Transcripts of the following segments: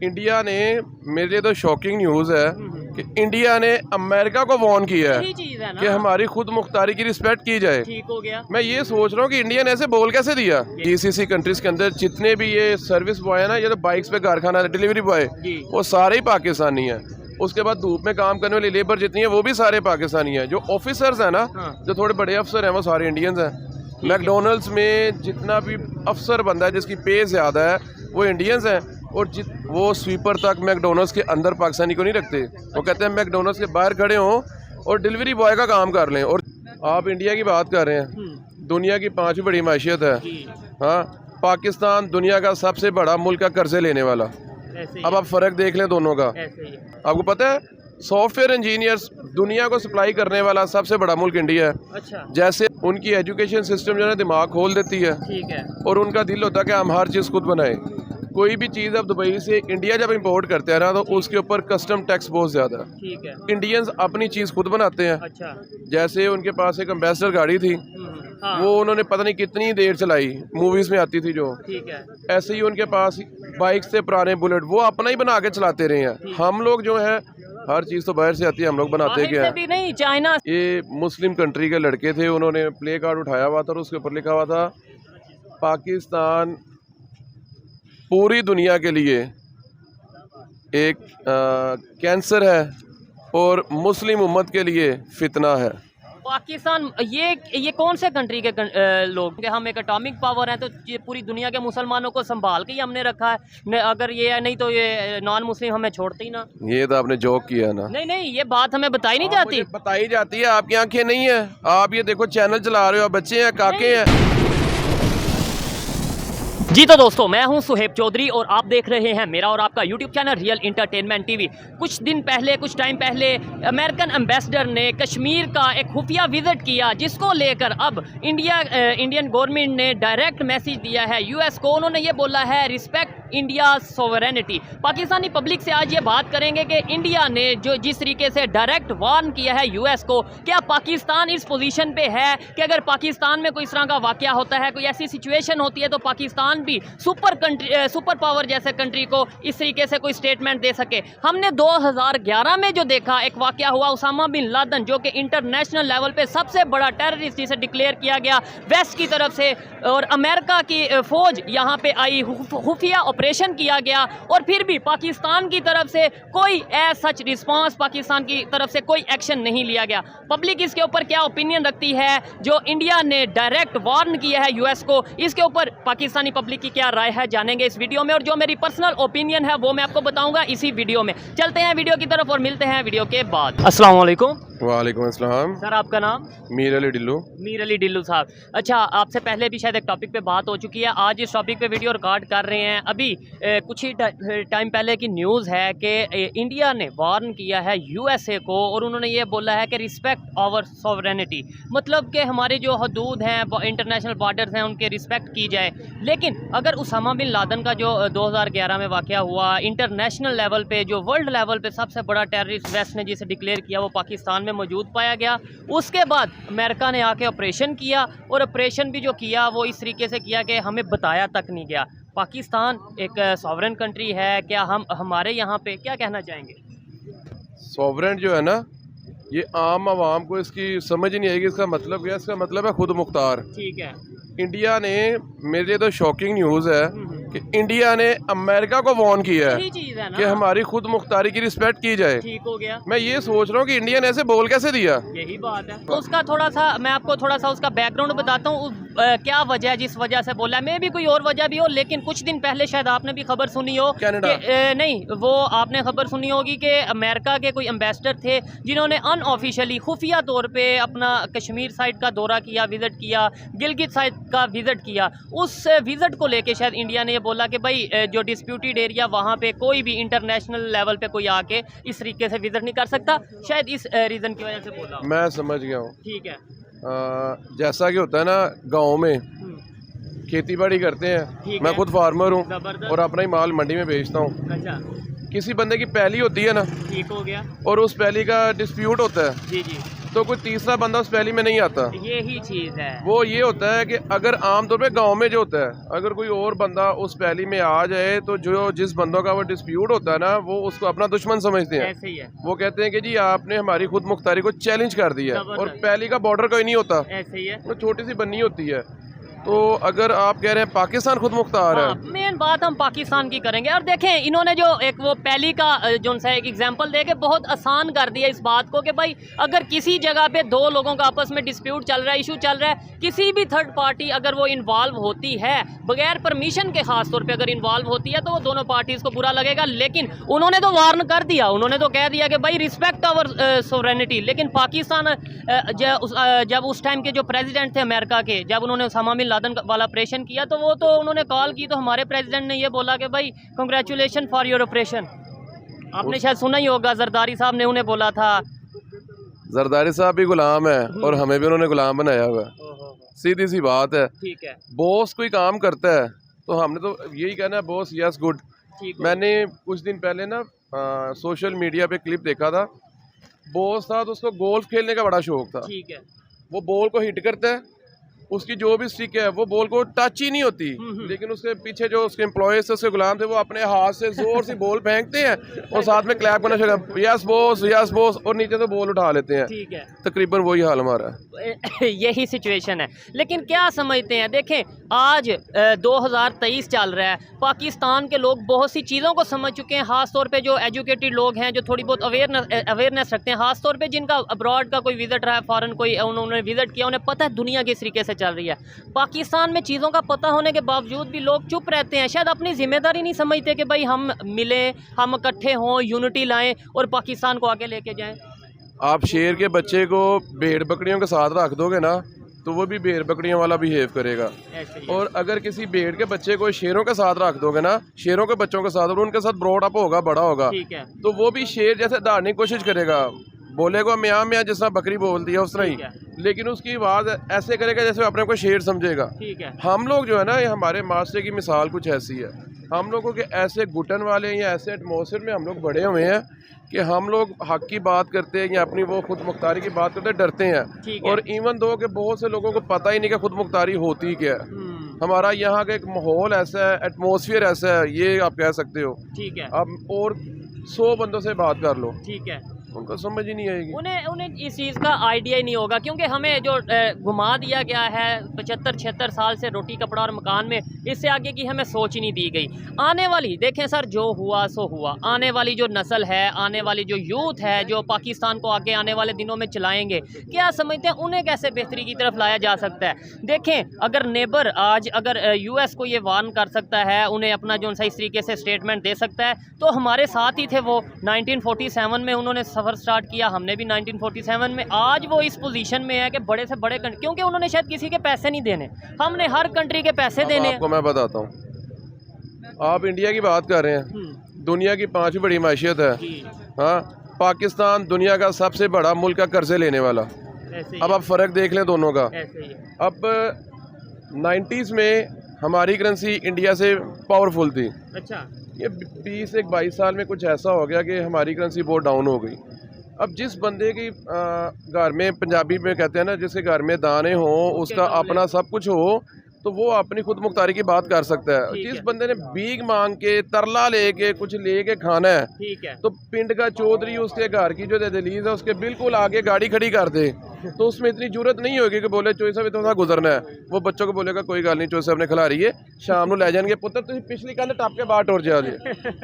India ने, मेरे लिए तो शॉकिंग न्यूज़ है कि इंडिया ने अमेरिका को वार्न किया है कि हमारी खुद मुख्तारी की रिस्पेक्ट की जाए। ठीक हो गया। मैं ये सोच रहा हूँ कि इंडिया ने ऐसे बोल कैसे दिया। जीसीसी कंट्रीज के अंदर जितने भी ये सर्विस बॉय है ना, ये तो बाइक्स पे कारखाना डिलीवरी बॉय, वो सारे ही पाकिस्तानी हैं। उसके बाद धूप में काम करने वाली लेबर जितनी है वो भी सारे पाकिस्तानी हैं। जो ऑफिसर्स हैं ना, जो थोड़े बड़े अफसर हैं, वो सारे इंडियंस हैं। मैकडोनल्ड्स में जितना भी अफसर बंदा है जिसकी पे ज़्यादा है वो इंडियंस हैं। और वो स्वीपर तक मैकडोनल्ड्स के अंदर पाकिस्तानी को नहीं रखते। वो कहते हैं मैकडोनल्ड्स के बाहर खड़े हों और डिलीवरी बॉय का काम कर लें। और आप इंडिया की बात कर रहे हैं, दुनिया की 5वीं बड़ी मैशियत है। हाँ, पाकिस्तान दुनिया का सबसे बड़ा मुल्क है कर्जे लेने वाला। अब आप फ़र्क देख लें दोनों का। आपको पता है सॉफ्टवेयर इंजीनियर्स दुनिया को सप्लाई करने वाला सबसे बड़ा मुल्क इंडिया है। अच्छा। जैसे उनकी एजुकेशन सिस्टम जो है दिमाग खोल देती है। ठीक है। और उनका दिल होता है कि हम हर चीज़ खुद बनाएं। कोई भी चीज़ अब दुबई से इंडिया जब इंपोर्ट करते हैं ना, तो उसके ऊपर कस्टम टैक्स बहुत ज़्यादा है। ठीक है। इंडियंस अपनी चीज़ खुद बनाते हैं। अच्छा। जैसे उनके पास एक एम्बेसडर गाड़ी थी, हाँ। वो उन्होंने पता नहीं कितनी देर चलाई, मूवीज़ में आती थी जो। ठीक है। ऐसे ही उनके पास बाइक से पुराने बुलेट वो अपना ही बना के चलाते रहे हैं। हम लोग जो है हर चीज़ तो बाहर से आती है, हम लोग बनाते क्या है। नहीं, चाइना। ये मुस्लिम कंट्री के लड़के थे, उन्होंने प्ले कार्ड उठाया हुआ था और उसके ऊपर लिखा हुआ था पाकिस्तान पूरी दुनिया के लिए एक कैंसर है और मुस्लिम उम्मत के लिए फितना है। पाकिस्तान ये कौन से कंट्री के लोग? हम एक एटॉमिक पावर हैं, तो ये पूरी दुनिया के मुसलमानों को संभाल के ही हमने रखा है। अगर ये है नहीं तो ये नॉन मुस्लिम हमें छोड़ते ही ना। ये तो आपने जोक किया ना। नहीं, ये बात हमें बताई नहीं जाती। बताई जाती है, आपकी आंखें नहीं है। आप ये देखो चैनल चला रहे हो, बच्चे हैं, काके हैं। जी तो दोस्तों, मैं हूं सुहेब चौधरी और आप देख रहे हैं मेरा और आपका YouTube channel real entertainment TV. कुछ टाइम पहले अमेरिकन एम्बेसडर ने कश्मीर का एक खुफिया विजिट किया, जिसको लेकर अब इंडियन गवर्नमेंट ने डायरेक्ट मैसेज दिया है यूएस को। उन्होंने ये बोला है respect India sovereignty. Pakistani public से आज ये बात करेंगे कि इंडिया ने जो जिस तरीके से डायरेक्ट वार्न किया है यूएस को, क्या पाकिस्तान इस पोजीशन पे है कि अगर पाकिस्तान में कोई इस तरह का वाकया होता है, कोई ऐसी सिचुएशन होती है, तो पाकिस्तान भी सुपर पावर जैसे कंट्री को इस तरीके से कोई स्टेटमेंट दे सके। हमने 2011 में जो देखा एक वाकया हुआ, उसामा बिन लादेन जो कि इंटरनेशनल लेवल पे सबसे बड़ा टेररिस्ट जिसे डिक्लेयर किया गया वेस्ट की तरफ से, और अमेरिका की फौज यहाँ पे आई, खुफिया ऑपरेशन किया गया, और फिर भी पाकिस्तान की तरफ से कोई सच रिस्पांस, पाकिस्तान की तरफ से कोई एक्शन नहीं लिया गया। पब्लिक इसके ऊपर क्या ओपिनियन रखती है? जो इंडिया ने डायरेक्ट वार्न किया है यूएस को, इसके ऊपर पाकिस्तानी पब्लिक की क्या राय है जानेंगे इस वीडियो में। और जो मेरी पर्सनल ओपिनियन है वो मैं आपको बताऊंगा इसी वीडियो में। चलते हैं वीडियो की तरफ और मिलते हैं वीडियो के बाद। अस्सलाम वालेकुम। वालेकुम अस्सलाम। सर, आपका नाम? मीर अली डिल्लू। मीर अली डिल्लू साहब। अच्छा, आपसे पहले भी शायद एक टॉपिक पे बात हो चुकी है, आज इस टॉपिक पे वीडियो रिकॉर्ड कर रहे हैं। अभी कुछ ही टाइम पहले की न्यूज़ है कि इंडिया ने वार्न किया है यूएसए को, और उन्होंने ये बोला है कि रिस्पेक्ट आवर सॉवरेनिटी, मतलब कि हमारी जो हदूद हैं, इंटरनेशनल बॉर्डर्स हैं, उनके रिस्पेक्ट की जाए। लेकिन अगर उसामा बिन लादेन का जो 2011 में वाकया हुआ, इंटरनेशनल लेवल पे, जो वर्ल्ड लेवल पे सबसे बड़ा टेररिस्ट वेस्ट ने जिसे डिक्लेयर किया, वो पाकिस्तान में मौजूद पाया गया, उसके बाद अमेरिका ने आके ऑपरेशन किया, और ऑपरेशन भी जो किया वो इस तरीके से किया कि हमें बताया तक नहीं गया। पाकिस्तान एक सॉवरेन कंट्री है, क्या हमारे यहाँ पे क्या कहना चाहेंगे? सॉवरेन जो है ना, ये आम आवाम को इसकी समझ ही नहीं आएगी। इसका मतलब क्या है? इसका मतलब है खुद मुख्तार। ठीक है। इंडिया ने, मेरे लिए तो शॉकिंग न्यूज़ है कि इंडिया ने अमेरिका को वार्न किया है कि हमारी खुद मुख्तारी की रिस्पेक्ट की जाए। ठीक हो गया। मैं ये सोच रहा हूँ कि इंडिया ने ऐसे बोल कैसे दिया। यही बात है। तो उसका थोड़ा सा मैं आपको थोड़ा सा उसका बैकग्राउंड बताता हूँ, क्या वजह है जिस वजह से बोला। मैं भी कोई और वजह भी हो, लेकिन कुछ दिन पहले शायद आपने भी खबर सुनी हो, नहीं वो आपने खबर सुनी होगी कि अमेरिका के कोई एम्बेसडर थे जिन्होंने अनऑफिशियली खुफिया तौर पे अपना कश्मीर साइड का दौरा किया, विजिट किया, गिलगित साइड का विजिट किया। उस विजिट को लेके शायद इंडिया ने ये बोला कि भाई जो डिस्प्यूटेड एरिया, वहाँ पे कोई भी इंटरनेशनल लेवल पे कोई आके इस तरीके से विजिट नहीं कर सकता। शायद इस रीज़न की वजह से बोला। मैं समझ गया हूँ। ठीक है। जैसा कि होता है ना, गाँव में खेती बाड़ी करते हैं, मैं खुद फार्मर हूँ और अपना ही माल मंडी में बेचता हूँ। अच्छा। किसी बंदे की पैली होती है ना, ठीक हो गया, और उस पैली का डिस्प्यूट होता है। जी जी। तो कोई तीसरा बंदा उस पहली में नहीं आता। यही चीज़ है। वो ये होता है कि अगर आमतौर पे गांव में जो होता है, अगर कोई और बंदा उस पहली में आ जाए तो जो जिस बंदों का वो डिस्प्यूट होता है ना, वो उसको अपना दुश्मन समझते हैं। ऐसे ही है। वो कहते हैं कि जी आपने हमारी खुद मुख्तारी को चैलेंज कर दिया, और जबरदस्त। पहली का बॉर्डर कोई नहीं होता, ऐसे ही है। वो छोटी सी बन्नी होती है। तो अगर आप कह रहे हैं पाकिस्तान खुद मुख्तार है, मेन बात हम पाकिस्तान की करेंगे। और देखें इन्होंने जो एक वो पहली का जो सा एक एग्जांपल दे के बहुत आसान कर दिया इस बात को कि भाई अगर किसी जगह पे दो लोगों का आपस में डिस्प्यूट चल रहा है, इशू चल रहा है, किसी भी थर्ड पार्टी अगर वो इन्वॉल्व होती है बगैर परमिशन के, खास तौर पे अगर इन्वॉल्व होती है, तो वो दोनों पार्टीज को बुरा लगेगा। लेकिन उन्होंने तो वार्न कर दिया, उन्होंने तो कह दिया कि भाई रिस्पेक्ट आवर सोवरेनिटी। लेकिन पाकिस्तान जब उस टाइम के जो प्रेसिडेंट थे अमेरिका के, जब उन्होंने उसामा बिन लादेन वाला ऑपरेशन किया, तो वो तो उन्होंने कॉल की, तो हमारे प्रेसिडेंट ने ये बोला कि भाई कंग्रेचुलेशन फॉर योर ऑपरेशन। आपने शायद सुना ही होगा, जरदारी साहब ने उन्हें बोला था। जरदारी साहब भी गुलाम है और हमें भी उन्होंने गुलाम बनाया हुआ है। सीधी सी बात है। ठीक है। बॉस कोई काम करता है तो हमने तो यही कहना है, बॉस यस गुड। मैंने कुछ दिन पहले ना सोशल मीडिया पे क्लिप देखा था, बॉस था तो उसको गोल्फ खेलने का बड़ा शौक था। ठीक है। वो बॉल को हिट करता है, उसकी जो भी स्टिक है वो बॉल को टच ही नहीं होती, लेकिन उसके पीछे जो उसके एम्प्लॉयज थे, उसके गुलाम थे, वो अपने हाथ से जोर से बॉल फेंकते हैं और साथ में क्लैप करना शुरू करते हैं, यस बॉस, और नीचे से बॉल उठा लेते हैं। ठीक है। तकरीबन वही हाल हमारा है। यही सिचुएशन है। लेकिन क्या समझते हैं, देखें आज 2023 चल रहा है, पाकिस्तान के लोग बहुत सी चीज़ों को समझ चुके हैं, खास तौर पे जो एजुकेटेड लोग हैं, जो थोड़ी बहुत अवेयरनेस रखते हैं, खास तौर पे जिनका अब्रॉड का कोई विजिट रहा है, फॉरेन कोई उन्होंने विजिट किया, उन्हें पता है दुनिया किस तरीके से चल रही है। पाकिस्तान में चीज़ों का पता होने के बावजूद भी लोग चुप रहते हैं, शायद अपनी जिम्मेदारी नहीं समझते कि भाई हम मिलें, हम इकट्ठे हों, यूनिटी लाएं और पाकिस्तान को आगे लेके जाएं। आप शेर के बच्चे को भेड़ बकरियों के साथ रख दोगे ना, तो वो भी भेड़ बकरियों वाला बिहेव करेगा। और अगर किसी भेड़ के बच्चे को शेरों के साथ रख दोगे ना, शेरों के बच्चों के साथ, और उनके साथ ब्रॉड अप होगा, बड़ा होगा, तो वो भी शेर जैसे दहाड़ने की कोशिश करेगा, बोलेगा म्याँ म्याँ जिस तरह बकरी बोलती है उस तरह ही, लेकिन उसकी आवाज़ ऐसे करेगा जैसे अपने को शेर समझेगा। हम लोग जो है ना, ये हमारे मास्टर की मिसाल कुछ ऐसी है, हम लोगों के ऐसे घुटन वाले या ऐसे एटमॉस्फेयर में हम लोग बड़े हुए हैं कि हम लोग हक की बात करते हैं या अपनी वो खुद मुख्तारी की बात करते हैं, डरते हैं। और इवन दो कि बहुत से लोगों को पता ही नहीं कि खुद मुख्तारी होती क्या है। हमारा यहाँ का एक माहौल ऐसा है, एटमॉस्फेयर ऐसा है, ये आप कह सकते हो। ठीक है। अब और 100 बंदों से बात कर लो, ठीक है, उनको समझ ही नहीं आएगी, उन्हें इस चीज़ का आइडिया ही नहीं होगा, क्योंकि हमें जो घुमा दिया गया है 75-76 साल से रोटी कपड़ा और मकान में, इससे आगे की हमें सोच ही नहीं दी गई। आने वाली देखें सर, जो हुआ सो हुआ, आने वाली जो नस्ल है, आने वाली जो यूथ है, जो पाकिस्तान को आगे आने वाले दिनों में चलाएंगे, क्या समझते हैं उन्हें कैसे बेहतरी की तरफ लाया जा सकता है। देखें अगर नेबर आज अगर US को ये वार्न कर सकता है, उन्हें अपना जो इस तरीके से स्टेटमेंट दे सकता है, तो हमारे साथ ही थे वो 1947 में उन्होंने सफ़र स्टार्ट किया, हमने भी 1947 में। आज वो इस पोजीशन में है कि बड़े से बड़े कंट्री, क्योंकि उन्होंने शायद किसी के पैसे नहीं देने, हमने हर कंट्री के पैसे देने। आपको मैं बताता हूँ, आप इंडिया की बात कर रहे हैं, दुनिया की 5वीं बड़ी मैशियत है, हाँ, पाकिस्तान दुनिया का सबसे बड़ा मुल्क है कर्जे लेने वाला। अब आप फ़र्क देख लें दोनों का। अब 90s में हमारी करेंसी इंडिया से पावरफुल थी। अच्छा। ये 20-22 साल में कुछ ऐसा हो गया कि हमारी करेंसी बहुत डाउन हो गई। अब जिस बंदे की घर में, पंजाबी में कहते हैं ना, जिसके घर में दाने हों, उसका अपना सब कुछ हो, तो वो अपनी खुद मुख्तारी की बात कर सकता है। जिस बंदे ने भीख मांग के, तरला लेके, कुछ लेके खाना है, ठीक है, तो पिंड का चौधरी उसके घर की जो दहलीज है उसके बिल्कुल आगे गाड़ी खड़ी कर दे, तो उसमें इतनी जरूरत नहीं होगी कि बोले चोई साहब इतना गुजरना है। वो बच्चों को बोलेगा कोई गल नहीं, चोई साहब ने खिला रही है, शाम को ले जाएंगे, पुत्र तुम पिछली कल टप के बाहर टुर जाओगे।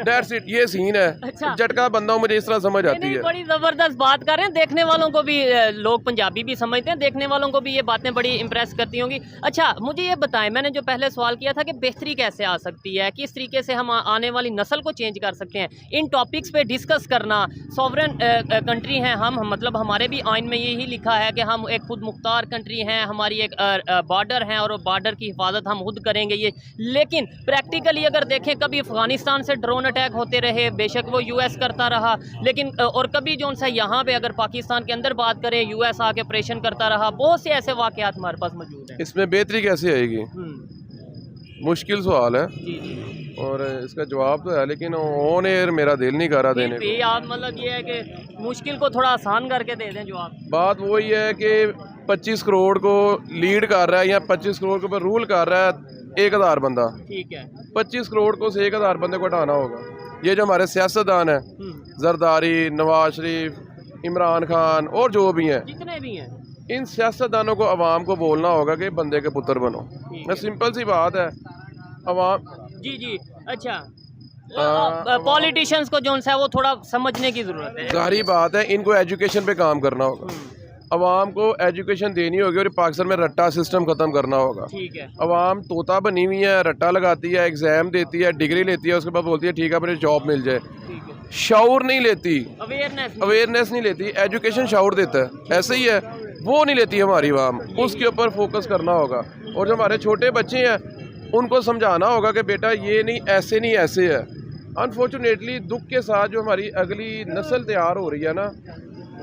दैट्स इट, ये सीन है। अच्छा। झटका बंदा मुझे इस तरह समझ आती है। बड़ी जबरदस्त बात कर रहे हैं, देखने वालों को भी, लोग पंजाबी भी समझते हैं, देखने वालों को भी ये बातें बड़ी इंप्रेस करती होंगी। अच्छा मुझे ये बताएं, मैंने जो पहले सवाल किया था कि बेहतरी कैसे आ सकती है, किस तरीके से हम आने वाली नस्ल को चेंज कर सकते हैं, इन टॉपिक्स पे डिस्कस करना। सॉवरेन कंट्री हैं हम, मतलब हमारे भी आइन में यही लिखा है कि हम एक खुद मुख्तार कंट्री हैं, हमारी एक बॉर्डर है और बॉर्डर की हिफाजत हम खुद करेंगे ये। लेकिन प्रैक्टिकली अगर देखें, कभी अफगानिस्तान से ड्रोन अटैक होते रहे, बेशक वो US करता रहा, लेकिन और कभी जो सा यहाँ पे अगर पाकिस्तान के अंदर बात करें, US आके ऑपरेशन करता रहा। बहुत से ऐसे वाकयात हमारे पास मौजूद हैं। इसमें बेहतरी कैसे आएगी? मुश्किल सवाल है जी जी। और इसका जवाब तो है, लेकिन ऑन एयर मेरा दिल नहीं कर रहा देने फिर भी आप मतलब ये है कि मुश्किल को थोड़ा आसान करके दे दें जवाब। बात वही है कि 25 करोड़ को लीड कर रहा है या 25 करोड़ के ऊपर रूल कर रहा है 1000 बंदा। ठीक है। 25 करोड़ को से 1000 बंदे को हटाना होगा। ये जो हमारे सियासतदान हैं, जरदारी, नवाज शरीफ, इमरान खान और जो भी हैं, जितने भी हैं, इन सियासतदानों को अवाम को बोलना होगा कि बंदे के पुत्र बनो। मैं सिंपल सी बात है, अवाम जी जी। अच्छा, पॉलिटिशियंस को जो है वो थोड़ा समझने की जरूरत है। जाहिर बात है इनको एजुकेशन पे काम करना होगा, अवाम को एजुकेशन देनी होगी और पाकिस्तान में रट्टा सिस्टम ख़त्म करना होगा। ठीक है। अवाम तोता बनी हुई है, रट्टा लगाती है, एग्ज़ाम देती है, डिग्री लेती है, उसके बाद बोलती है ठीक है मुझे जॉब मिल जाए। ठीक है। शाऊर नहीं लेती, अवेयरनेस नहीं लेती। एजुकेशन शाऊर देता है, ऐसे ही है, वो नहीं लेती हमारी अवाम। उसके ऊपर फोकस करना होगा और जो हमारे छोटे बच्चे हैं उनको समझाना होगा कि बेटा ये नहीं ऐसे नहीं ऐसे है। अनफॉर्चुनेटली दुख के साथ जो हमारी अगली नस्ल तैयार हो रही है ना,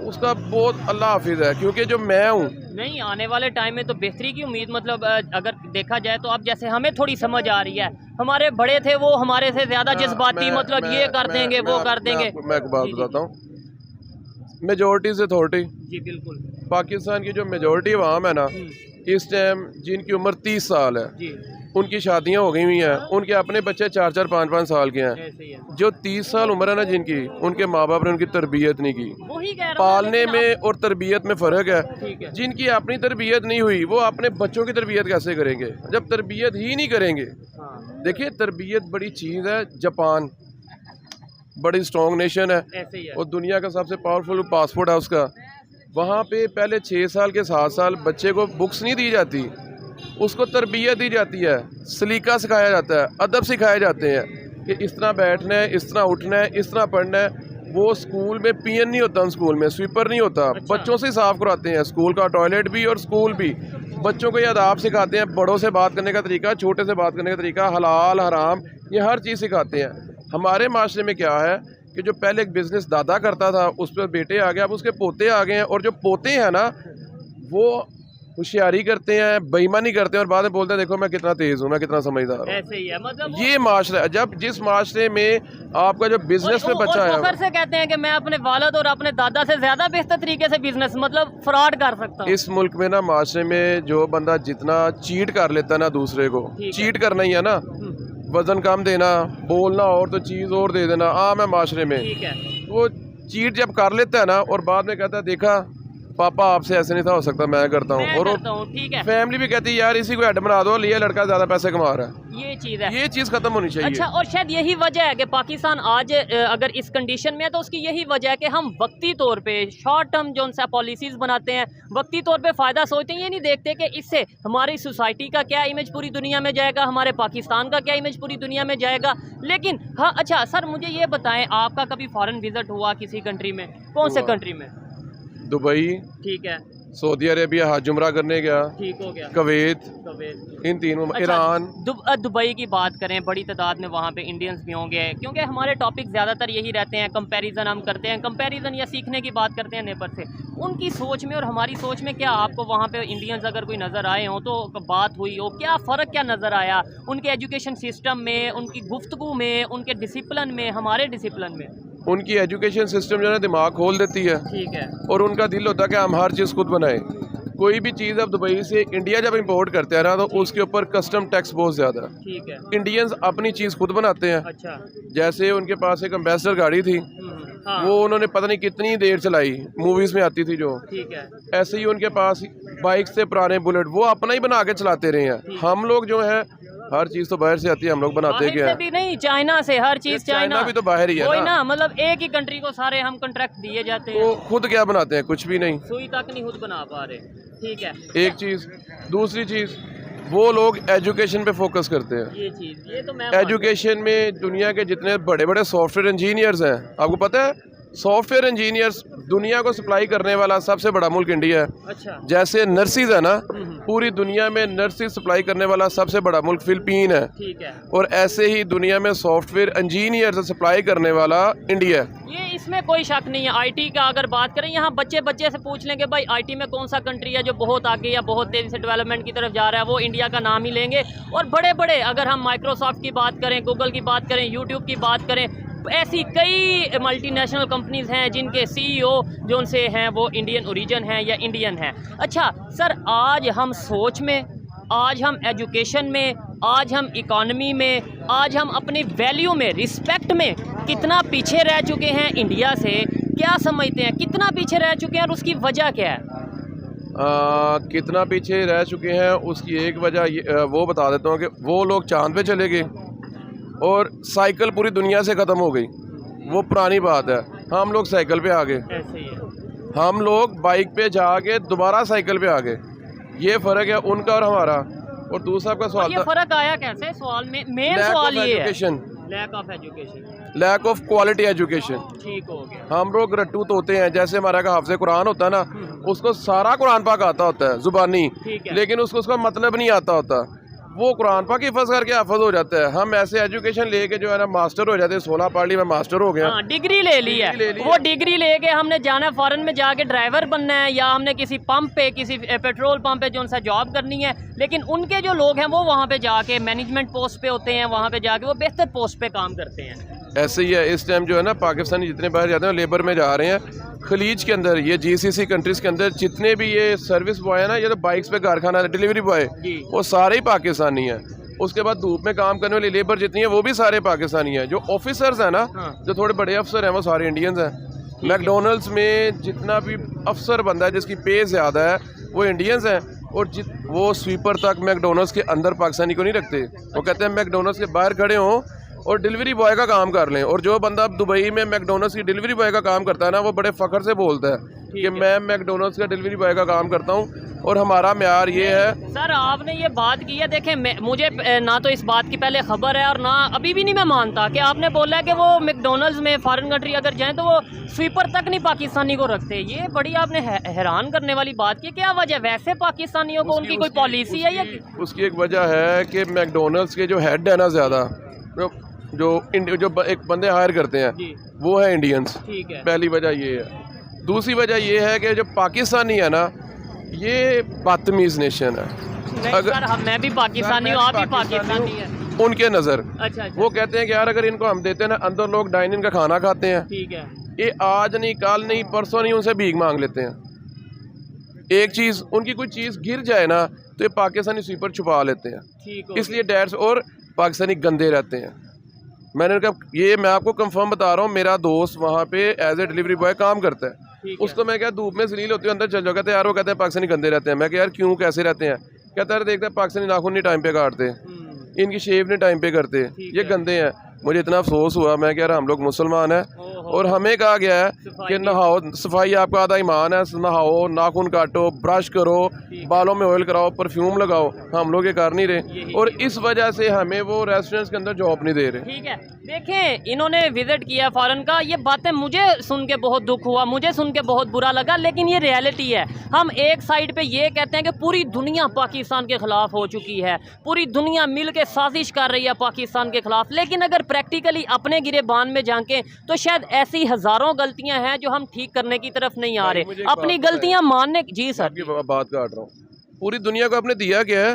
उसका बहुत अल्लाह हाफिज़ है, क्योंकि जो मैं हूँ नहीं, आने वाले टाइम में तो बेहतरी की उम्मीद, मतलब अगर देखा जाए तो अब जैसे हमें थोड़ी समझ आ रही है, हमारे बड़े थे वो हमारे से ज़्यादा जज्बाती, मतलब ये कर देंगे वो कर देंगे। मैं एक बात बताता हूँ, मेजोरिटी इज अथॉरिटी। जी बिल्कुल। पाकिस्तान की जो मेजोरिटी अवाम है ना, इस टाइम जिनकी उम्र 30 साल है जी, उनकी शादियां हो गई हुई हैं, उनके अपने बच्चे 4-4, 5-5 साल के हैं। ऐसे ही है। जो 30 साल उम्र है ना जिनकी, उनके माँ बाप ने उनकी तरबियत नहीं की। वही कह रहा हूं, पालने लेकिन में और तरबियत में फ़र्क है। ठीक है। जिनकी अपनी तरबियत नहीं हुई वो अपने बच्चों की तरबियत कैसे करेंगे जब तरबियत ही नहीं करेंगे। हाँ, देखिए तरबियत बड़ी चीज़ है। जापान बड़ी स्ट्रॉन्ग नेशन है ऐसे ही है। और दुनिया का सबसे पावरफुल पासपोर्ट है उसका। वहाँ पे पहले 6 साल के 7 साल बच्चे को बुक्स नहीं दी जाती, उसको तरबियत दी जाती है, सलीका सिखाया जाता है, अदब सिखाए जाते हैं कि इस तरह बैठना है, इस तरह उठना है, इस तरह पढ़ना है। वो स्कूल में पीएन नहीं होता, स्कूल में स्वीपर नहीं होता। अच्छा। बच्चों से साफ करवाते हैं, स्कूल का टॉयलेट भी और स्कूल भी। बच्चों को ये आदाब सिखाते हैं, बड़ों से बात करने का तरीका, छोटे से बात करने का तरीका, हलाल हराम, ये हर चीज़ सिखाते हैं। हमारे माशरे में क्या है कि जो पहले एक बिज़नेस दादा करता था उस पर बेटे आ गए, अब उसके पोते आ गए हैं, और जो पोते हैं ना वो होशियारी करते हैं, बेईमानी करते हैं और बाद में बोलते हैं देखो मैं कितना तेज़ हूँ, मैं कितना समझदार हूँ। ऐसे ही है, मतलब ये माशरा है। जब जिस माशरे में आपका जो बिजनेस में बच्चा है, फखर से कहते हैं कि मैं अपने वालिद और अपने दादा से ज्यादा बेहतर तरीके से बिजनेस, मतलब फ्रॉड कर सकता हूँ। इस मुल्क में ना माशरे में जो बंदा जितना चीट कर लेता है ना दूसरे को, चीट करना ही है ना, वजन कम देना, बोलना और तो चीज़ और दे देना, आम है माशरे में। ठीक है। वो चीट जब कर लेता है ना और बाद में कहता है देखा पापा आपसे ऐसे नहीं था हो सकता, मैं करता हूँ। और ठीक है। फैमिली भी कहती है यार इसी को हेड बना दो, लिए लड़का ज़्यादा पैसे कमा रहा है। ये चीज़ है, ये चीज़ खत्म होनी चाहिए। अच्छा, और शायद यही वजह है कि पाकिस्तान आज अगर इस कंडीशन में है तो उसकी यही वजह है कि हम वक्ती तौर पे शॉर्ट टर्म जो सा पॉलिसीज बनाते हैं, वक्ती तौर पे फ़ायदा सोचते हैं, ये नहीं देखते कि इससे हमारी सोसाइटी का क्या इमेज पूरी दुनिया में जाएगा, हमारे पाकिस्तान का क्या इमेज पूरी दुनिया में जाएगा। लेकिन हाँ, अच्छा सर मुझे ये बताएं, आपका कभी फॉरेन विजिट हुआ किसी कंट्री में? कौन से कंट्री में? दुबई, ठीक है, सऊदी अरेबिया हज उमरा करने गया, ठीक हो गया, कुवैत, इन तीनों, अच्छा, ईरान। दुबई की बात करें, बड़ी तादाद में वहाँ पे इंडियंस भी होंगे, क्योंकि हमारे टॉपिक ज़्यादातर यही रहते हैं, कंपैरिजन हम करते हैं, कंपैरिजन या सीखने की बात करते हैं नेबर से। उनकी सोच में और हमारी सोच में क्या आपको वहाँ पे इंडियंस अगर कोई नज़र आए हों तो बात हुई हो, क्या फ़र्क क्या नज़र आया उनके एजुकेशन सिस्टम में, उनकी गुफ्तगू में, उनके डिसिप्लिन में, हमारे डिसिप्लिन में? उनकी एजुकेशन सिस्टम जो है दिमाग खोल देती है। ठीक है। और उनका दिल होता है कि हम हर चीज़ खुद बनाएं। कोई भी चीज़ अब दुबई से इंडिया जब इंपोर्ट करते हैं ना तो उसके ऊपर कस्टम टैक्स बहुत ज़्यादा है। ठीक है। इंडियंस अपनी चीज़ खुद बनाते हैं। अच्छा। जैसे उनके पास एक एम्बेसडर गाड़ी थी, हाँ। वो उन्होंने पता नहीं कितनी देर चलाई, मूवीज़ में आती थी जो। ठीक है। ऐसे ही उनके पास बाइक से पुराने बुलेट वो अपना ही बना के चलाते रहे हैं। हम लोग जो है हर चीज़ तो बाहर से आती है, हम लोग बनाते क्या है? भी नहीं, चाइना से हर चीज़, चाइना भी तो बाहर ही है ना, मतलब एक ही कंट्री को सारे हम कॉन्ट्रैक्ट दिए जाते हैं, तो खुद क्या बनाते हैं? कुछ भी नहीं, सुई तक नहीं खुद बना पा रहे। ठीक है, एक चीज़। दूसरी चीज़, वो लोग एजुकेशन पे फोकस करते हैं। ये चीज़, ये तो मैं एजुकेशन में दुनिया के जितने बड़े बड़े सॉफ्टवेयर इंजीनियर्स हैं, आपको पता है सॉफ्टवेयर इंजीनियर्स दुनिया को सप्लाई करने वाला सबसे बड़ा मुल्क इंडिया है। अच्छा। जैसे नर्सिस है ना, पूरी दुनिया में नर्सिस सप्लाई करने वाला सबसे बड़ा मुल्क फिलिपीन है। ठीक है। और ऐसे ही दुनिया में सॉफ्टवेयर इंजीनियर सप्लाई करने वाला इंडिया है। ये इसमें कोई शक नहीं है। आईटी का अगर बात करें, यहाँ बच्चे से पूछ लेंगे भाई आईटी में कौन सा कंट्री है जो बहुत आगे या बहुत तेज़ी से डेवलपमेंट की तरफ जा रहा है, वो इंडिया का नाम ही लेंगे। और बड़े बड़े अगर हम माइक्रोसॉफ्ट की बात करें, गूगल की बात करें, यूट्यूब की बात करें, ऐसी कई मल्टीनेशनल कंपनीज़ हैं जिनके सीईओ जो उनसे हैं वो इंडियन ओरिजिन हैं या इंडियन हैं। अच्छा सर, आज हम सोच में, आज हम एजुकेशन में, आज हम इकॉनमी में, आज हम अपनी वैल्यू में, रिस्पेक्ट में कितना पीछे रह चुके हैं इंडिया से? क्या समझते हैं कितना पीछे रह चुके हैं और उसकी वजह क्या है? कितना पीछे रह चुके हैं उसकी एक वजह वो बता देता हूँ कि वो लोग चांद पे चले गए और साइकिल पूरी दुनिया से ख़त्म हो गई। वो पुरानी बात है, हम लोग साइकिल पे आ गए, ऐसे ही है। हम लोग बाइक पे जाके दोबारा साइकिल पे आ गए। ये फ़र्क है उनका और हमारा। और दूसरा आपका सवाल ये फ़र्क आया कैसे? सवाल में मेन सवाल ये है, lack of education, lack of quality education. ठीक हो गया। हम लोग रट्टू तोते हैं, जैसे हमारा का हाफ़िज़ कुरान होता है ना, उसको सारा कुरान पाक आता होता है ज़ुबानी, लेकिन उसको उसका मतलब नहीं आता होता। वो कुरान पाक हिफ़्ज़ करके हाफ़िज़ हो जाता है। हम ऐसे एजुकेशन लेके जो है ना मास्टर हो जाते हैं। 16 पढ़ ली, मैं मास्टर हो गया, डिग्री ले ली है। वो डिग्री लेके हमने जाना फॉरेन में जाके ड्राइवर बनना है या हमने किसी पंप पे, किसी पेट्रोल पंप पे जो उनसे जॉब करनी है। लेकिन उनके जो लोग हैं वो वहाँ पे जाके मैनेजमेंट पोस्ट पे होते हैं, वहाँ पे जाके वो बेहतर पोस्ट पे काम करते हैं। ऐसे ही है। इस टाइम जो है ना पाकिस्तानी जितने बाहर जाते हैं लेबर में जा रहे हैं। खलीज के अंदर, ये जीसीसी कंट्रीज़ के अंदर जितने भी ये सर्विस बॉय है ना, ये तो बाइक्स पे कारखाना डिलीवरी बॉय, वो सारे ही पाकिस्तानी हैं। उसके बाद धूप में काम करने वाली लेबर जितनी है वो भी सारे पाकिस्तानी हैं। जो ऑफिसर्स हैं ना, जो थोड़े बड़े अफसर हैं, वो सारे इंडियंस हैं। मैकडोनल्ड्स में जितना भी अफसर बंदा है जिसकी पे ज़्यादा है वो इंडियंस हैं। और वो स्वीपर तक मैकडोनल्ड्स के अंदर पाकिस्तानी को नहीं रखते। वो कहते हैं मैकडोनल्ड्स के बाहर खड़े हों और डिलीवरी बॉय का काम कर लें। और जो बंदा दुबई में मैकडोनल्ड्स की डिलीवरी बॉय का काम करता है ना, वो बड़े फ़ख्र से बोलता है कि मैं मैकडोनल्ड्स का डिलीवरी बॉय का काम करता हूँ और हमारा म्यार ये है। सर आपने ये बात की है, देखें मुझे ना तो इस बात की पहले खबर है और ना अभी भी नहीं मैं मानता कि आपने बोला है कि वो मैकडोनल्ड्स में फॉरेन कंट्री अगर जाएँ तो वो स्वीपर तक नहीं पाकिस्तानी को रखते। ये बड़ी आपने हैरान करने वाली बात की। क्या वजह? वैसे पाकिस्तानियों को उनकी कोई पॉलिसी है या? उसकी एक वजह है कि मैकडोनल्ड्स के जो हेड है ना, ज़्यादा जो एक बंदे हायर करते हैं वो है इंडियंस। ठीक है, पहली वजह ये है। दूसरी वजह ये है कि जो पाकिस्तानी है ना, ये बदतमीज़ नेशन है। अगर सर मैं भी पाकिस्तानी हूँ, आप भी पाकिस्तानी हैं, उनके नज़र अच्छा। वो कहते हैं कि यार अगर इनको हम देते हैं ना, अंदर लोग डाइनिंग का खाना खाते हैं। ठीक है, ये आज नहीं, कल नहीं, परसों नहीं उनसे भीख मांग लेते हैं। एक चीज़, उनकी कोई चीज़ गिर जाए ना तो ये पाकिस्तानी स्वीपर छुपा लेते हैं। इसलिए डैड्स और पाकिस्तानी गंदे रहते हैं। मैंने कहा, ये मैं आपको कंफर्म बता रहा हूँ, मेरा दोस्त वहाँ पे एज ए डिलीवरी बॉय काम करता है। उसको मैं क्या धूप में जलील होती हूँ, अंदर चल जाओ। कहते हैं यार, वो कहते हैं पाकिस्तानी गंदे रहते हैं। मैं क्या यार क्यों, कैसे रहते हैं? कहता है देखते हैं पाकिस्तानी नाखून नहीं टाइम पे काटते, इनकी शेव नहीं टाइम पे करते, ये गंदे हैं। मुझे इतना अफसोस हुआ। मैं कह रहा हम लोग मुसलमान हैं और हमें कहा गया है कि नहाओ, सफाई आपका आधा ईमान है, नहाओ, नाखून काटो, ब्रश करो, बालों में ऑयल कराओ, परफ्यूम लगाओ। हम लोग ये कर नहीं रहे और इस वजह से हमें वो रेस्टोरेंट्स के अंदर जॉब नहीं दे रहे। ठीक है, देखें इन्होंने विजिट किया फॉरेन का, ये बातें मुझे सुन के बहुत दुख हुआ, मुझे सुन के बहुत बुरा लगा, लेकिन ये रियलिटी है। हम एक साइड पे ये कहते हैं कि पूरी दुनिया पाकिस्तान के ख़िलाफ़ हो चुकी है, पूरी दुनिया मिल के साजिश कर रही है पाकिस्तान के ख़िलाफ़, लेकिन अगर प्रैक्टिकली अपने गिरेबान में झांकें तो शायद ऐसी हज़ारों गलतियां हैं जो हम ठीक करने की तरफ नहीं आ रहे, अपनी गलतियां मानने। जी सर, आपकी बात काट रहा हूँ। पूरी दुनिया को आपने दिया क्या है?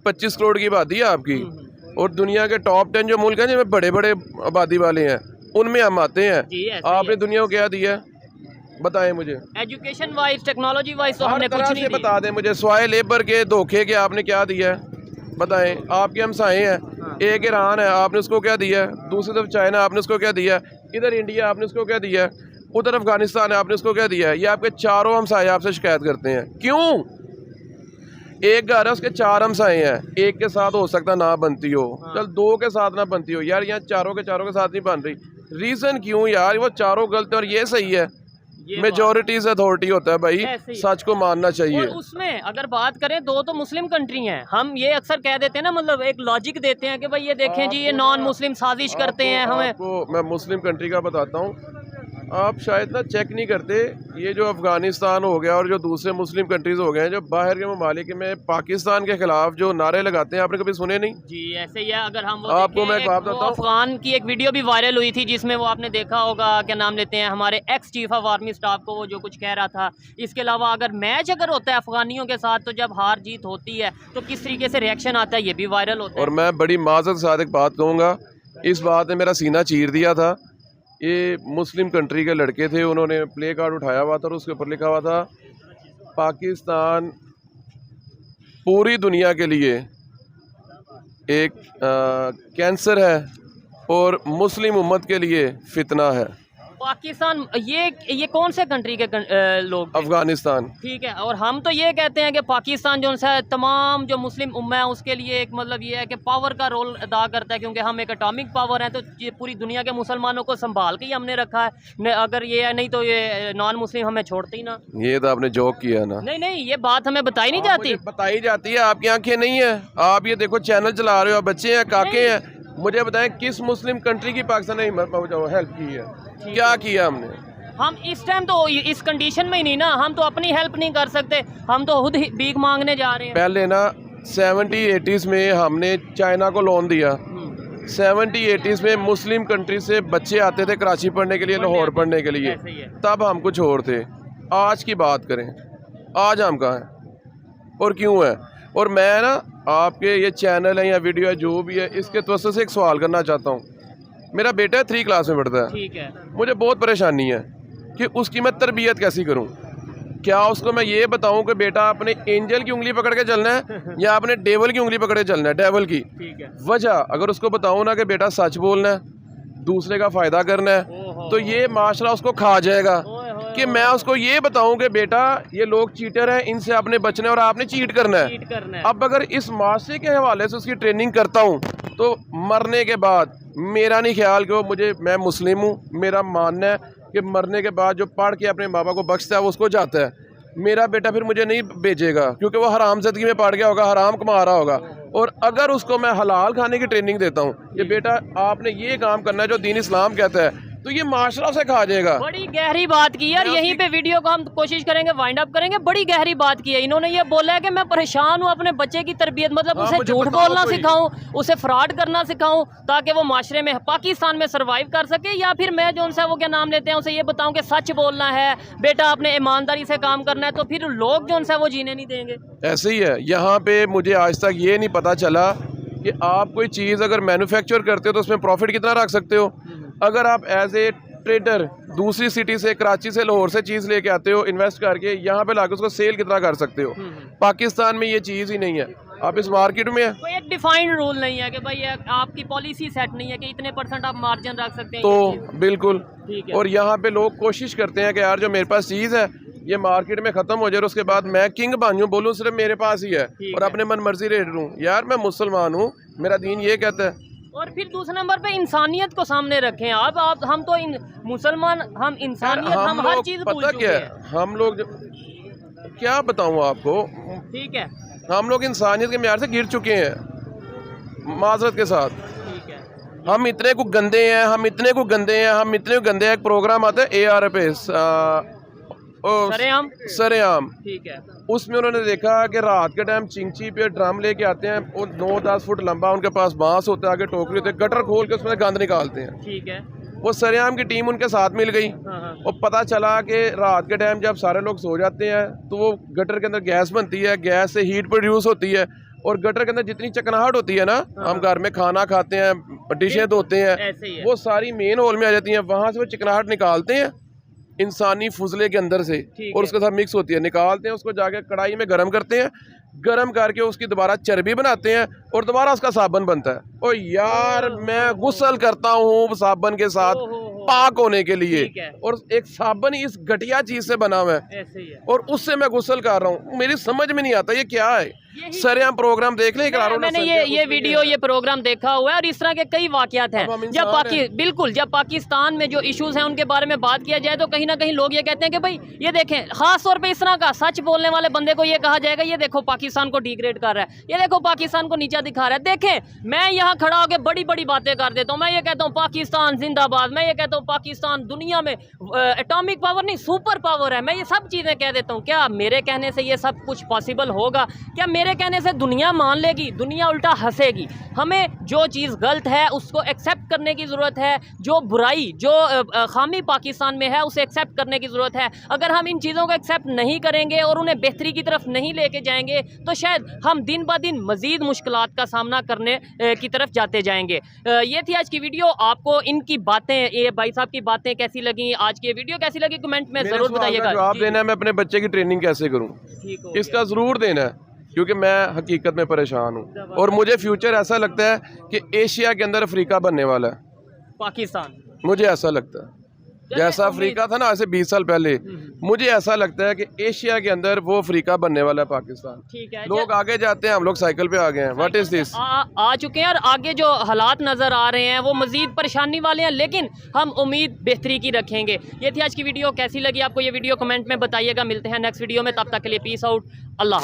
25 करोड़ की आबादी है आपकी, और दुनिया के टॉप 10 जो मुल्क हैं जिनमें बड़े बड़े आबादी वाले हैं, उनमें हम आते हैं। आपने दुनिया को क्या दिया, बताएं मुझे? एजुकेशन वाइज, टेक्नोलॉजी वाइज तो हमने कुछ नहीं बता दें मुझे। स्वाय लेबर के धोखे के आपने क्या दिया है, बताएं। आपके हमसाए हैं, एक ईरान है, आपने उसको क्या दिया है? दूसरी तरफ चाइना, आपने उसको क्या दिया है? इधर इंडिया, आपने उसको क्या दिया है? उधर अफगानिस्तान है, आपने उसको क्या दिया है? ये आपके चारों हमसाए आपसे शिकायत करते हैं। क्यों? एक घर है, उसके 4 हमसाए हैं, एक के साथ हो सकता ना बनती हो, चल 2 के साथ ना बनती हो, यार यहाँ चारों के साथ नहीं बन रही। रीज़न क्यों यार? वो चारों गलत हैं और ये सही है। मेजॉरिटीज अथॉरिटी होता है भाई, सच को मानना चाहिए। और उसमें अगर बात करें, 2 तो मुस्लिम कंट्री हैं। हम ये अक्सर कह देते हैं ना, मतलब एक लॉजिक देते हैं कि भाई ये देखें जी, ये नॉन मुस्लिम साजिश करते हैं हमें। मैं मुस्लिम कंट्री का बताता हूँ। आप शायद ना चेक नहीं करते, ये जो अफ़गानिस्तान हो गया और जो दूसरे मुस्लिम कंट्रीज़ हो गए हैं, जो बाहर के ममालिक में पाकिस्तान के ख़िलाफ़ जो नारे लगाते हैं, आपने कभी सुने नहीं? जी ऐसे ही है। अगर हम वो आपको मैं एक बात वो बताऊं, अफगान की एक वीडियो भी वायरल हुई थी जिसमें वो आपने देखा होगा, क्या नाम लेते हैं, हमारे ex chief of army staff को वो जो कुछ कह रहा था। इसके अलावा अगर मैच अगर होता है अफगानियों के साथ, तो जब हार जीत होती है तो किस तरीके से रिएक्शन आता है, ये भी वायरल होता है। और मैं बड़ी माज़रत के साथ एक बात कहूँगा, इस बात ने मेरा सीना चीर दिया था। ये मुस्लिम कंट्री के लड़के थे, उन्होंने प्ले कार्ड उठाया हुआ था और उसके ऊपर लिखा हुआ था पाकिस्तान पूरी दुनिया के लिए एक कैंसर है और मुस्लिम उम्मत के लिए फितना है। पाकिस्तान ये कौन से कंट्री के लोग थे? अफगानिस्तान। ठीक है। और हम तो ये कहते हैं कि पाकिस्तान जो है तमाम जो मुस्लिम उम्मा है उसके लिए एक मतलब ये है कि पावर का रोल अदा करता है, क्योंकि हम एक एटॉमिक पावर हैं, तो ये पूरी दुनिया के मुसलमानों को संभाल के ही हमने रखा है। अगर ये है नहीं तो ये नॉन मुस्लिम हमें छोड़ते ही ना। ये तो आपने जोक किया ना। नहीं नहीं, ये बात हमें बताई नहीं जाती। बताई जाती है, आपकी आंखें नहीं है, आप ये देखो चैनल चला रहे हो, बच्चे हैं, काके हैं, मुझे बताएं किस मुस्लिम कंट्री की पाकिस्तान ने हेल्प की है? क्या किया हमने? हम इस टाइम तो इस कंडीशन में ही नहीं ना, हम तो अपनी हेल्प नहीं कर सकते, हम तो खुद ही भीख मांगने जा रहे हैं। पहले ना 70-80s में हमने चाइना को लोन दिया। 70-80s में मुस्लिम कंट्री से बच्चे आते थे कराची पढ़ने के लिए, लाहौर पढ़ने के लिए, तब हम कुछ और थे। आज की बात करें, आज हम कहाँ हैं और क्यों है? और मैं ना आपके ये चैनल है या वीडियो है जो भी है, इसके तवज्जो से एक सवाल करना चाहता हूँ। मेरा बेटा 3 क्लास में पढ़ता है, ठीक है। मुझे बहुत परेशानी है कि उसकी मैं तरबियत कैसी करूँ। क्या उसको मैं ये बताऊं कि बेटा आपने एंजल की उंगली पकड़ के चलना है या आपने डेवल की उंगली पकड़ के चलना है, डेवल की? ठीक है। वजह अगर उसको बताऊं ना कि बेटा सच बोलना है, दूसरे का फ़ायदा करना है, तो ये माशरा उसको खा जाएगा। कि मैं उसको ये बताऊं कि बेटा ये लोग चीटर हैं, इनसे आपने बचना है और आपने चीट करना है। अब अगर इस माशरे के हवाले से उसकी ट्रेनिंग करता हूं, तो मरने के बाद मेरा नहीं ख्याल कि वो मैं मुस्लिम हूँ, मेरा मानना है कि मरने के बाद जो पढ़ के अपने माँ बाप को बख्शता है वो उसको जाता है। मेरा बेटा फिर मुझे नहीं भेजेगा, क्योंकि वो हराम ज़िंदगी में पड़ गया होगा, हराम कमा रहा होगा। और अगर उसको मैं हलाल खाने की ट्रेनिंग देता हूँ कि बेटा आपने ये काम करना है जो दीन इस्लाम कहता है, तो ये माशरा से खा जाएगा। बड़ी गहरी बात की यार, यहीं पे वीडियो को हम कोशिश करेंगे वाइंड अप करेंगे। बड़ी गहरी बात की है इन्होंने, ये बोला है कि मैं परेशान हूँ अपने बच्चे की तरबियत, मतलब उसे झूठ बोलना सिखाऊं, उसे फ्रॉड करना सिखाऊं, ताकि वो माशरे में पाकिस्तान में सर्वाइव कर सके, या फिर मैं जो उनसे वो क्या नाम लेते हैं उसे ये बताऊं कि सच बोलना है बेटा, आपने ईमानदारी से काम करना है, तो फिर लोग जो उनसे वो जीने नहीं देंगे। ऐसे ही है। यहाँ पे मुझे आज तक ये नहीं पता चला कि आप कोई चीज़ अगर मैन्युफैक्चर करते हो तो उसमें प्रॉफिट कितना रख सकते हो। अगर आप एज ए ट्रेडर दूसरी सिटी से, कराची से, लाहौर से चीज़ लेके आते हो इन्वेस्ट करके, यहाँ पे लाके उसको सेल कितना कर सकते हो। पाकिस्तान में ये चीज़ ही नहीं है। आप इस मार्केट में कोई एक डिफाइंड रूल नहीं है कि भाई आपकी पॉलिसी सेट नहीं है कि इतने % आप मार्जिन रख सकते हैं, तो बिल्कुल। ठीक है। और यहाँ पे लोग कोशिश करते हैं कि यार जो मेरे पास चीज़ है ये मार्केट में ख़त्म हो जाए, उसके बाद मैं किंग बन बोलूँ सिर्फ मेरे पास ही है और अपने मन मर्जी रेट लूँ। यार मैं मुसलमान हूँ, मेरा दीन ये कहता है। और फिर दूसरे नंबर पे इंसानियत को सामने रखें आप हम तो मुसलमान, हम इंसानियत, हम हर चीज पता क्या है, हम लोग क्या बताऊँ आपको, ठीक है, हम लोग इंसानियत के म्यार से गिर चुके हैं, माजरत के साथ। ठीक है। हम इतने को गंदे हैं, हम इतने को गंदे हैं, हम इतने को गंदे हैं। एक प्रोग्राम आता है AR पे सरेआम, ठीक है। उसमें उन्होंने देखा कि रात के टाइम चिंची पे ड्रम लेके आते हैं, वो 9-10 फुट लंबा, उनके पास बांस होता है, आगे टोकरी होती है, गटर खोल के उसमें गंद निकालते हैं। ठीक है। वो सरेआम की टीम उनके साथ मिल गई और पता चला कि रात के टाइम जब सारे लोग सो जाते हैं तो वो गटर के अंदर गैस बनती है, गैस से हीट प्रोड्यूस होती है, और गटर के अंदर जितनी चिकनाहट होती है ना, हम घर में खाना खाते हैं, डिशें धोते हैं, वो सारी मेन हॉल में आ जाती हैं। वहाँ से वो चिकनाहट निकालते हैं इंसानी फुजले के अंदर से, और उसके साथ मिक्स होती है, निकालते हैं उसको, जाके कढ़ाई में गर्म करते हैं, गर्म करके उसकी दोबारा चर्बी बनाते हैं और दोबारा उसका साबुन बनता है। और यार मैं गुस्ल करता हूँ साबुन के साथ पाक होने के लिए, और एक साबुन इस घटिया चीज से बना हुआ है और उससे मैं गुस्ल कर रहा हूँ। मेरी समझ में नहीं आता ये क्या है। सरेआम प्रोग्राम देख लें, मैंने ये वीडियो, ये प्रोग्राम देखा हुआ है, और इस तरह के कई वाकयात हैं। जब पाकिस्तान में जो इश्यूज हैं उनके बारे में बात किया जाए तो कहीं ना कहीं लोग ये कहते हैं कि भाई ये देखें, खास तौर पे इस तरह का सच बोलने वाले बंदे को ये कहा जाएगा ये देखो पाकिस्तान को डिग्रेड कर रहा है, ये देखो पाकिस्तान को नीचा दिखा रहा है। देखें, मैं यहाँ खड़ा होकर बड़ी बड़ी बातें कर देता हूँ, मैं ये कहता हूँ पाकिस्तान जिंदाबाद, मैं ये कहता देता हूँ पाकिस्तान दुनिया में एटॉमिक पावर नहीं सुपर पावर है, मैं ये सब चीज़ें कह देता हूँ। क्या मेरे कहने से ये सब कुछ पॉसिबल होगा? क्या मेरे कहने से दुनिया मान लेगी? दुनिया उल्टा हंसेगी। हमें जो चीज़ गलत है उसको एक्सेप्ट करने की ज़रूरत है, जो बुराई जो खामी पाकिस्तान में है उसे एक्सेप्ट करने की ज़रूरत है। अगर हम इन चीज़ों को एक्सेप्ट नहीं करेंगे और उन्हें बेहतरी की तरफ नहीं लेके जाएंगे तो शायद हम दिन ब दिन मज़ीद मुश्किलात का सामना करने की तरफ जाते जाएंगे। ये थी आज की वीडियो। आपको इनकी बातें, ये भाई साहब की बातें कैसी लगी, आज की वीडियो कैसी लगी, कमेंट में ज़रूर बताइएगा। जवाब देना है मैं अपने बच्चे की ट्रेनिंग कैसे करूँ, इसका ज़रूर देना है, क्योंकि मैं हकीकत में परेशान हूँ और मुझे फ्यूचर ऐसा लगता है कि एशिया के अंदर अफ्रीका बनने वाला है पाकिस्तान। मुझे ऐसा लगता है जैसा अफ्रीका था ना ऐसे 20 साल पहले, मुझे ऐसा लगता है कि एशिया के अंदर वो अफ्रीका बनने वाला है पाकिस्तान। ठीक है, लोग आगे जाते हैं, हम लोग साइकिल पे आ गए हैं। What is this? आ चुके हैं और आगे जो हालात नज़र आ रहे हैं वो मज़ीद परेशानी वाले हैं, लेकिन हम उम्मीद बेहतरी की रखेंगे। ये थी आज की वीडियो। कैसी लगी आपको ये वीडियो कमेंट में बताइएगा। मिलते हैं नेक्स्ट वीडियो में, तब तक के लिए पीस आउट, अल्लाह हाफ़िज़।